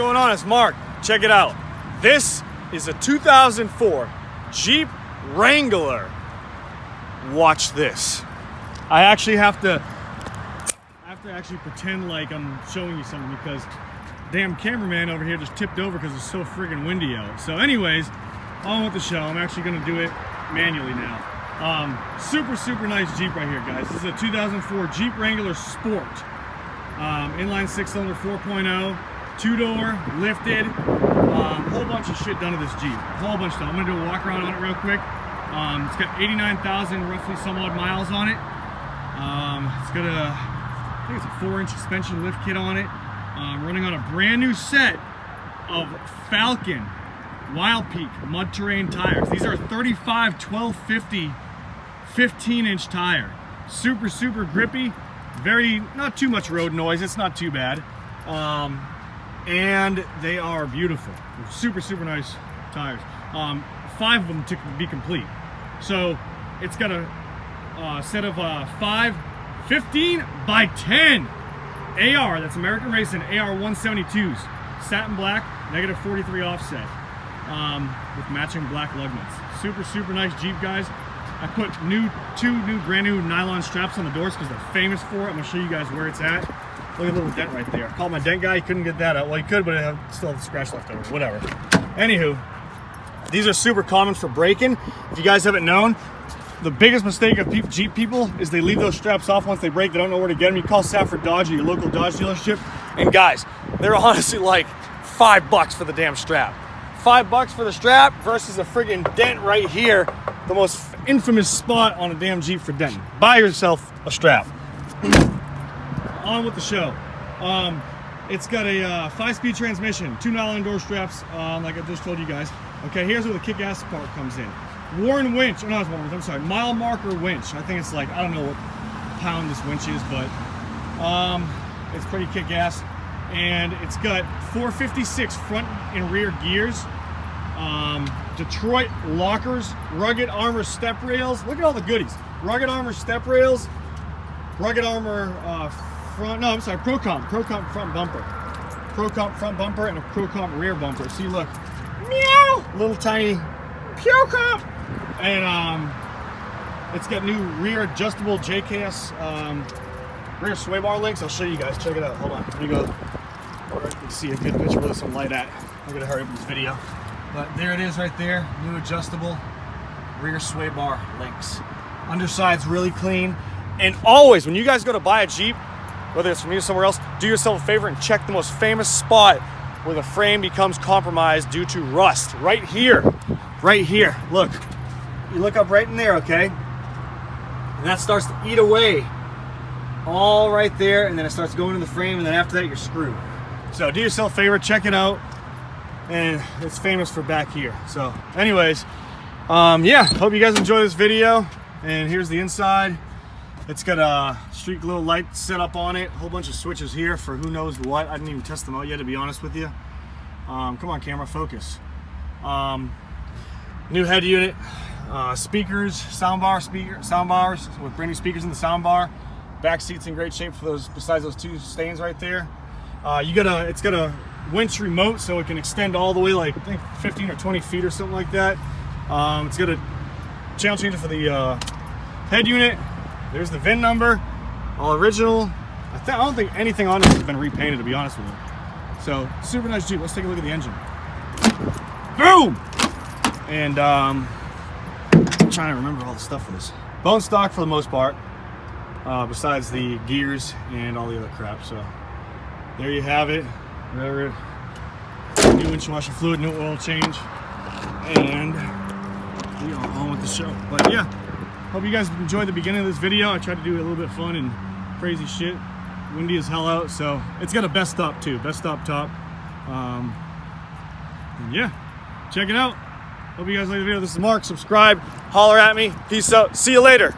going on? It's Mark. Check it out. This is a 2004 Jeep Wrangler. Watch this. I actually have to pretend like I'm showing you something because damn cameraman over here just tipped over because it's so friggin' windy out. So anyways, on with the show. I'm actually gonna do it manually now. Super nice Jeep right here, guys. This is a 2004 Jeep Wrangler Sport. Inline 6-cylinder 4.0, 2-door, lifted, whole bunch of shit done to this Jeep. Whole bunch of stuff. I'm gonna do a walk around on it real quick. It's got 89,000 roughly some odd miles on it. It's got I think it's a 4-inch suspension lift kit on it. Running on a brand new set of Falken Wildpeak mud terrain tires. These are 35 1250 15-inch tire. Super grippy. Not too much road noise. It's not too bad. And they are beautiful. Super nice tires. 5 of them to be complete. So it's got a set of 5 15 by 10 AR, that's American Racing AR172s, satin black, -43 offset, with matching black lug nuts. Super nice Jeep, guys. I put two brand new nylon straps on the doors because they're famous for it. I'm gonna show you guys where it's at. Look at the little dent right there. I called my dent guy, he couldn't get that out. Well, he could, but it still had the scratch left over, whatever. Anywho, these are super common for braking. If you guys haven't known, the biggest mistake of Jeep people is they leave those straps off once they break. They don't know where to get them. You call Safford Dodge or your local Dodge dealership, and guys, they're honestly like $5 for the damn strap. $5 for the strap versus a friggin' dent right here, the most infamous spot on a damn Jeep for denting. Buy yourself a strap. On with the show. It's got a 5-speed transmission, 2 nylon door straps, like I just told you guys. Okay, here's where the kick-ass part comes in. Warren winch, I'm sorry, mile marker winch. I think it's like, I don't know what pound this winch is, but it's pretty kick-ass. And it's got 456 front and rear gears, Detroit lockers, rugged armor step rails. Look at all the goodies. Rugged armor step rails, rugged armor Pro Comp front bumper. Pro Comp front bumper and a Pro Comp rear bumper. See, look, meow, little tiny Pro Comp. And it's got new rear adjustable JKS rear sway bar links. I'll show you guys. Check it out. Hold on. Let me go. You can see a good picture with some light at. I'm gonna hurry up this video. But there it is right there. New adjustable rear sway bar links. Underside's really clean. And always, when you guys go to buy a Jeep, whether it's from me or somewhere else, do yourself a favor and check the most famous spot where the frame becomes compromised due to rust. Right here. Right here. Look. You look up right in there, okay? And that starts to eat away all right there, and then it starts going in the frame, and then after that you're screwed. So do yourself a favor, check it out. And it's famous for back here. So anyways, yeah, hope you guys enjoy this video. And here's the inside. It's got a street glow light set up on it, a whole bunch of switches here for who knows what. I didn't even test them out yet, to be honest with you. Come on, camera, focus. New head unit. Speakers, soundbars with brand new speakers in the soundbar. Back seat's in great shape for those, besides those 2 stains right there. It's got a winch remote, so it can extend all the way, like I think 15 or 20 feet or something like that. It's got a channel changer for the head unit. There's the VIN number, all original. I don't think anything on this has been repainted, to be honest with you. So super nice Jeep. Let's take a look at the engine. Boom! And I'm trying to remember all the stuff for this. Bone stock for the most part, besides the gears and all the other crap. So there you have it. New windshield washer fluid, new oil change, and we are on with the show. But yeah, hope you guys enjoyed the beginning of this video. I tried to do a little bit of fun and crazy shit. Windy as hell out, so it's got a Bestop too, Bestop top. And yeah, check it out. Hope you guys like the video. This is Mark. Subscribe, holler at me. Peace out. See you later.